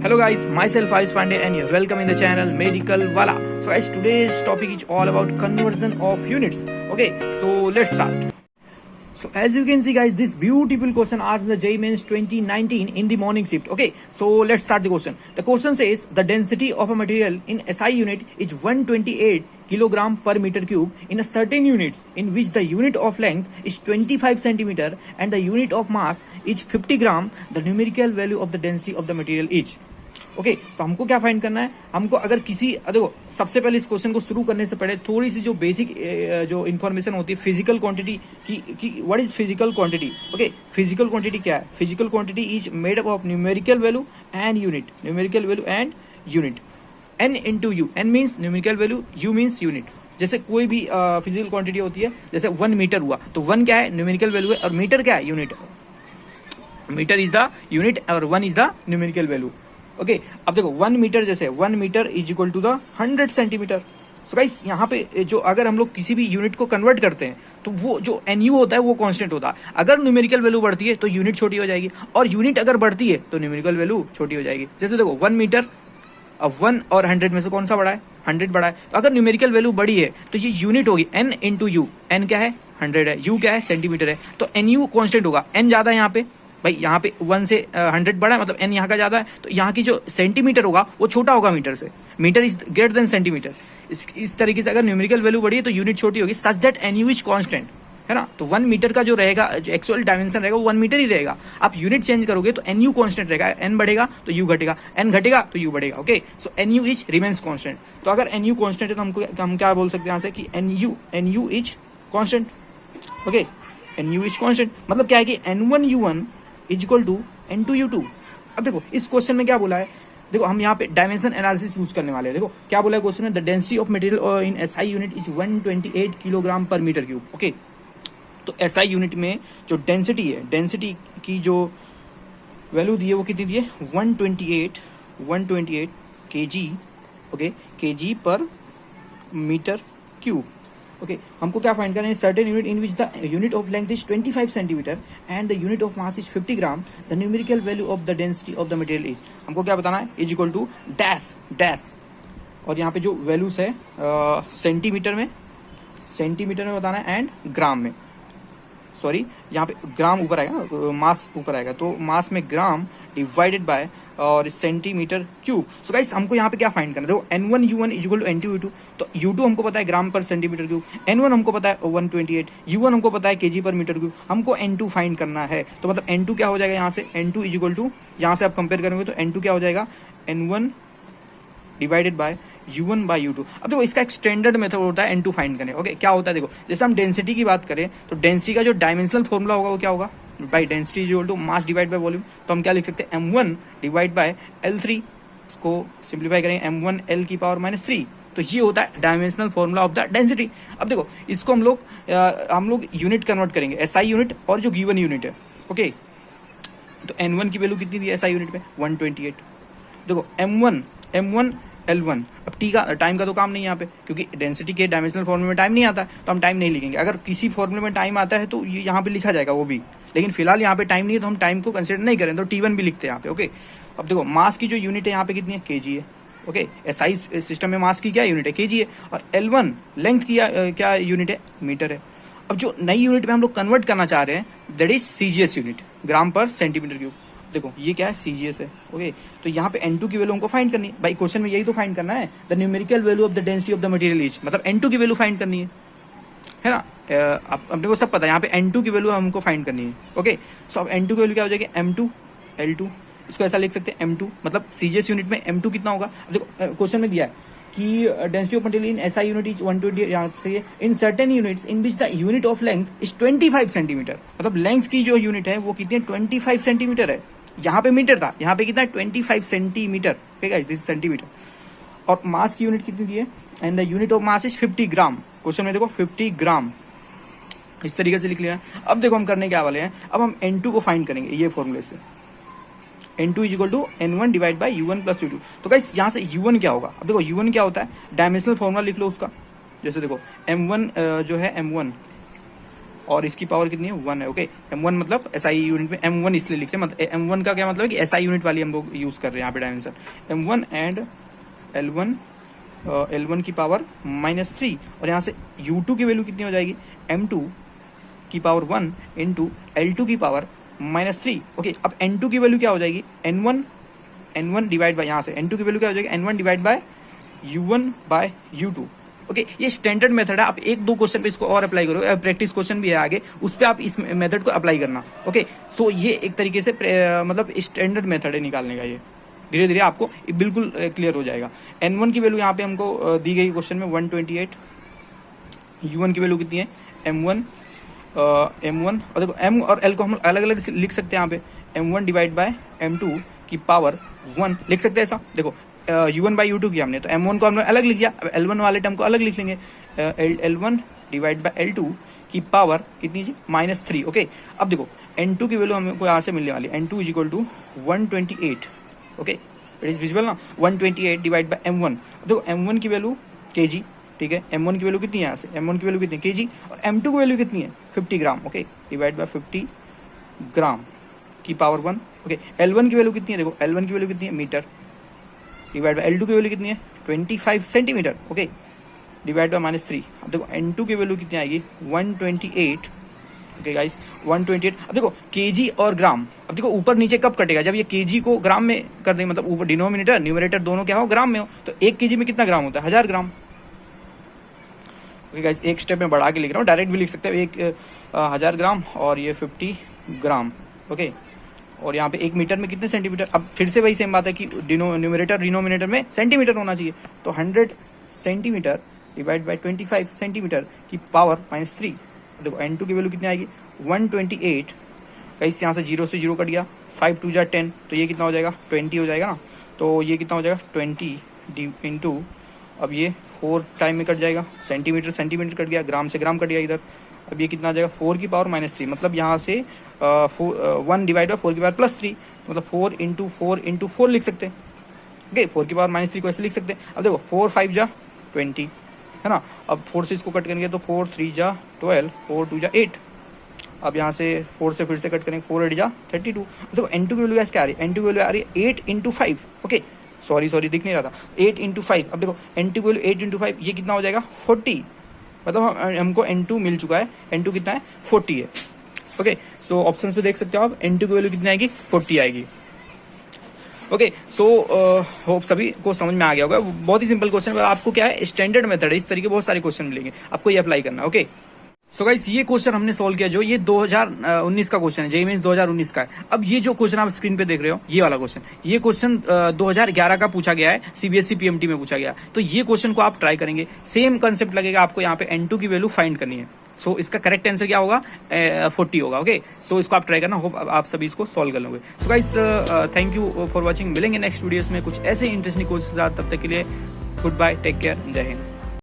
Hello guys, myself Ayush Pandey and you're welcome in the channel Medical Wala. So guys, today's topic is all about conversion of units. Okay, so let's start. So as you can see guys, this beautiful question asked in the JEE Mains 2019 in the morning shift. Okay, so let's start the question. The question says the density of a material in SI unit is 128 kilogram per meter cube in a certain units in which the unit of length is 25 centimeter and the unit of mass is 50 gram. The numerical value of the density of the material is. Okay तो हमको क्या find करना है, हमको अगर किसी देखो सबसे पहले इस क्वेश्चन को शुरू करने से पहले थोड़ी सी जो बेसिक जो इन्फॉर्मेशन होती है फिजिकल क्वांटिटी की what is physical quantity. Okay, physical quantity क्या है? Physical quantity is made up of numerical value and unit. Numerical value and unit. N into U. N means numerical value, U means unit. जैसे कोई भी physical quantity होती है, जैसे 1 metre हुआ तो 1 क्या है? न्यूमेरिकल वैल्यू है और मीटर क्या है? Unit. Metre is the unit और 1 is the numerical value. Okay, अब देखो 1 मीटर जैसे 1 metre is equal to the 100 centimetre. So guys यहाँ पे जो अगर हम लोग किसी भी यूनिट को कन्वर्ट करते हैं तो वो जो एनयू होता है वो कांस्टेंट होता है. अगर न्यूमेरिकल वैल्यू बढ़ती है तो यूनिट छोटी हो जाएगी और यूनिट अगर बढ़ती है तो न्यूमेरिकल वैल्यू छोटी हो जाएगी. जैसे देखो 1 मीटर, अब 1 और 100 में से कौन सा बड़ा है? 100 बड़ा है. तो अगर न्यूमेरिकल वैल्यू बड़ी है तो ये यूनिट होगी एन इंटू यू. एन क्या है? 100 है. यू क्या है? सेंटीमीटर है. तो एन यू कॉन्स्टेंट होगा. एन ज्यादा है यहाँ पे भाई, यहाँ पे 1 से 100 बड़ा है मतलब एन यहाँ का ज्यादा है, तो यहाँ की जो सेंटीमीटर होगा वो छोटा होगा मीटर से. Metre is greater than centimetre. इस तरीके से अगर न्यूमेरिकल वैल्यू बढ़ी है तो यूनिट छोटी होगी such that N U is constant, है ना. तो 1 मीटर का जो रहेगा, जो एक्चुअल डायमेंशन रहेगा वो 1 मीटर ही रहेगा. आप यूनिट चेंज करोगे तो एन यू कांस्टेंट रहेगा. एन बढ़ेगा तो यू घटेगा, एन घटेगा तो यू बढ़ेगा. Okay, so N U is remains constant. तो अगर एन यू कांस्टेंट है तो हम क्या बोल सकते हैं यहाँ से कि N U is constant. Okay, N U is constant मतलब क्या है कि N1 U1 is equal to N2 U2. अब देखो इस क्वेश्चन में क्या बोला है, देखो हम यहाँ पे डायमेंशन एनालिसिस यूज करने वाले हैं. देखो क्या बोला है क्वेश्चन में, the density of material in SI unit is 128 kilogram पर मीटर क्यूब. ओके, तो SI यूनिट में जो डेंसिटी है, डेंसिटी की जो वैल्यू दी है वो कितनी दी है? 128 kg. ओके, kg पर मीटर क्यूब. ओके, हमको क्या फाइंड करना है? Certain unit in which the unit of length is 25 centimetre and the unit of mass is 50 gram. The numerical value of the density of the material is. हमको क्या बताना है? Is equal to dash dash. और यहाँ पे जो values है centimetre में बताना है एंड ग्राम में. सॉरी, यहाँ पे ग्राम ऊपर आएगा, मास ऊपर आएगा, तो मास में ग्राम डिवाइडेड बाय और सेंटीमीटर क्यूब. सो गाइस हमको यहाँ पे क्या फाइंड करना है? देखो N1 U1 is equal to N2 U2. तो U2 हमको पता है ग्राम पर सेंटीमीटर क्यूब, N1 हमको पता है 128, U1 हमको पता है केजी पर मीटर क्यूब. हमको N2 फाइंड करना है. तो मतलब N2 क्या हो जाएगा यहाँ से? N2 इज इक्वल टू, यहाँ से आप कंपेयर करेंगे तो N2 क्या हो जाएगा? N1 divided by U1 by U2. अब देखो इसका एक स्टैंडर्ड मेथड होता है N2 फाइंड करने. ओके, क्या होता है? देखो जैसे हम डेंसिटी की बात करें तो डेंसिटी का जो डायमेंशनल फॉर्मूला होगा वो क्या होगा? By density is equal to mass divide by volume. तो हम क्या लिख सकते हैं? M1 divide by L3. इसको सिंप्लीफाई करेंगे M1 L की पावर -3. तो ये होता है dimensional formula of the density. अब देखो इसको हम लोग यूनिट कन्वर्ट करेंगे, SI यूनिट और जो गिवन यूनिट है. ओके, तो N1 की वैल्यू कितनी दी है SI यूनिट में? 128. देखो M1 L1. अब टी का टाइम का तो काम नहीं है यहाँ पे, क्योंकि डेंसिटी के डायमेंशनल फॉर्मूले में टाइम नहीं आता है तो हम टाइम नहीं लिखेंगे. अगर किसी फॉर्मूले में टाइम आता है तो यहाँ पे लिखा जाएगा वो भी, लेकिन फिलहाल यहाँ पे टाइम नहीं है तो हम टाइम को कंसिडर नहीं करें, तो T1 भी लिखते हैं यहाँ पे. ओके, अब देखो मास की जो यूनिट है यहाँ पे कितनी है? kg है. ओके, SI सिस्टम में मास की क्या यूनिट है? kg है. और L1 लेंथ की क्या यूनिट है? मीटर है. अब जो नई यूनिट में हम लोग कन्वर्ट करना चाह रहे हैं दैट इज CGS यूनिट, ग्राम पर सेंटीमीटर क्यूब. देखो ये क्या है? CGS है. ओके, तो यहाँ पे N2 की वैल्यू हमको फाइंड करनी है. भाई क्वेश्चन में यही तो फाइंड करना है, the numerical value of the density of the material is, मतलब N2 की वैल्यू फाइंड करनी है ना. अपने को सब पता है, यहाँ पे N2 की वैल्यू हमको फाइंड करनी है. ओके, सो अब N2 की वैल्यू क्या हो जाएगी? M2 L2. इसको ऐसा लिख सकते हैं M2, मतलब CGS यूनिट में M2 कितना होगा? देखो क्वेश्चन में दिया है कि density of material in SI unit is 120. यहाँ से in certain units in which the unit of length is 25 centimetre. मतलब लेंथ की जो यूनिट है वो कितनी है? 25 सेंटीमीटर है. यहाँ पे मीटर था, यहाँ पे कितना है? 25 सेंटीमीटर. This centimetre. और मास की यूनिट कितनी दी है? And the unit of mass is 50 gram. Question में देखो 50 ग्राम इस तरीके से लिख लिया. अब देखो हम करने क्या वाले हैं, अब हम N2 को फाइंड करेंगे ये फॉर्मूले से. N2 is equal to N1 divide by U1 plus U2. तो गाइस यहाँ से U1 क्या होगा? अब देखो U1 क्या होता है? डायमेंशनल फॉर्मूला लिख लो उसका. जैसे देखो M1 जो है M1 और इसकी पावर कितनी है 1 है। ओके, m1 मतलब SI यूनिट में m1 इसलिए लिखते हैं, मतलब m1 का क्या मतलब है कि SI यूनिट वाली हम लोग यूज कर रहे हैं यहाँ पे डायमेंशन। m1 एंड L1 की पावर -3 और यहाँ से U2 की वैल्यू कितनी हो जाएगी m2 की पावर 1 इंटू L2 की पावर -3। ओके, अब N2 की वैल्यू क्या हो जाएगी N1 डिवाइड बाय, यहाँ से N2 की वैल्यू क्या हो जाएगी N1 divide by U1 by U2। Okay, ये स्टैंडर्ड मेथड है, आप एक दो क्वेश्चन पे इसको और अप्लाई करो, प्रैक्टिस क्वेश्चन भी है आगे, उस पर आप इस मेथड को अप्लाई करना। ओके, सो ये एक तरीके से मतलब स्टैंडर्ड मेथड है निकालने का, ये धीरे धीरे आपको बिल्कुल क्लियर हो जाएगा। N1 की वैल्यू यहाँ पे हमको दी गई क्वेश्चन में 128, U1 की वैल्यू कितनी है M1 और देखो M और L को हम अलग अलग लिख सकते हैं, यहाँ पे M1 डिवाइड बाय M2 की पावर 1 लिख सकते हैं ऐसा। देखो U1 बाई U2 किया हमने, तो M1 को हमने अलग लिख दिया, अब L1 वाले टर्म को अलग लिख लेंगे, L1 डिवाइड बाय L2 की पावर कितनी जी -3। ओके, अब देखो N2 की वैल्यू हमको यहाँ से मिलने वाली है, N2 is equal to 128। Okay, it is visible ना, 128 डिवाइड बाय M1। देखो M1 की वैल्यू kg, ठीक है, M1 की वैल्यू कितनी है यहाँ से, M1 की वैल्यू कितनी है kg, और M2 की वैल्यू कितनी है 50 ग्राम। ओके, डिवाइड बाय 50 ग्राम की पावर 1। ओके, L1 की वैल्यू कितनी है, देखो L1 की वैल्यू कितनी है मीटर, डिवाइड बाय L2 की वैल्यू कितनी है 25 सेंटीमीटर। Okay, divide by -3। अब देखो N2 की वैल्यू कितनी आएगी 128। Okay guys, 128। अब देखो केजी और ग्राम, अब देखो ऊपर नीचे कब कटेगा, जब ये केजी को ग्राम में कर दें, मतलब ऊपर डिनोमिनेटर न्यूमरेटर दोनों क्या हो ग्राम में हो, तो 1 केजी में कितना ग्राम होता है 1000 ग्राम। ओके गाइस, एक स्टेप में बढ़ा के लिख रहा हूँ, डायरेक्ट भी लिख सकते हैं, 1000 ग्राम और ये 50 ग्राम। ओके, और यहाँ पे 1 मीटर में कितने सेंटीमीटर, अब फिर से वही सेम बात है कि न्यूमरेटर डिनोमिनेटर में सेंटीमीटर होना चाहिए, तो 100 सेंटीमीटर डिवाइड बाय 25 सेंटीमीटर की पावर -3। देखो N2 की वैल्यू कितनी आएगी 128। गाइस यहाँ से 0 से 0 कट गया, 5 2 जा 10, तो ये कितना हो जाएगा 20 हो जाएगा ना, तो ये कितना हो जाएगा 20 इंटू, अब ये 4 टाइम में कट जाएगा, सेंटीमीटर सेंटीमीटर कट गया, ग्राम से ग्राम कट गया इधर, अब ये कितना आ जाएगा 4 की पावर -3, मतलब यहाँ से 1 डिवाइड बाय 4 की पावर +3, मतलब 4 इंटू 4 लिख सकते हैं। ओके, 4 की पावर -3 को ऐसे लिख सकते हैं। अब देखो 4 5 जा 20 है ना, अब 4 से इसको कट करेंगे तो 4 3 जा 12, 4 2 जा 8, अब यहाँ से 4 से फिर से कट करेंगे, 4 8 जा 32। देखो N2 की वैल्यू क्या आ रही है, N2 की वैल्यू आ रही है 8 इंटू 5। ओके, सॉरी दिख नहीं रहा था, 8 इंटू 5। अब देखो N2 की वैल्यू 8 इंटू 5, ये कितना हो जाएगा 40, मतलब हमको N2 मिल चुका है, N2 कितना है 40 है। ओके, सो ऑप्शंस पे देख सकते हो आप, N2 की वैल्यू कितनी आएगी 40 आएगी। ओके, सो होप सभी को समझ में आ गया होगा, बहुत ही सिंपल क्वेश्चन है, आपको क्या है स्टैंडर्ड मेथड है, इस तरीके बहुत सारे क्वेश्चन मिलेंगे, आपको ये अप्लाई करना है। ओके, सो गाइस, ये क्वेश्चन हमने सॉल्व किया, जो ये 2019 का क्वेश्चन है, जेईई मेंस 2019 का है। अब ये जो क्वेश्चन आप स्क्रीन पे देख रहे हो, ये वाला क्वेश्चन, ये क्वेश्चन 2011 का पूछा गया है, सीबीएसई पीएमटी में पूछा गया, तो ये क्वेश्चन को आप ट्राई करेंगे, सेम कंसेप्ट लगेगा आपको, यहाँ पे N2 की वैल्यू फाइंड करनी है। सो इसका करेक्ट आंसर क्या होगा 40 होगा। ओके, सो इसको आप ट्राई करना, होप आप सभी इसको सॉल्व कर लोगे। So guys, thank you for watching, मिलेंगे नेक्स्ट वीडियोस में कुछ ऐसे इंटरेस्टिंग क्वेश्चन के साथ, तब तक के लिए गुड बाय, टेक केयर, जय हिंद।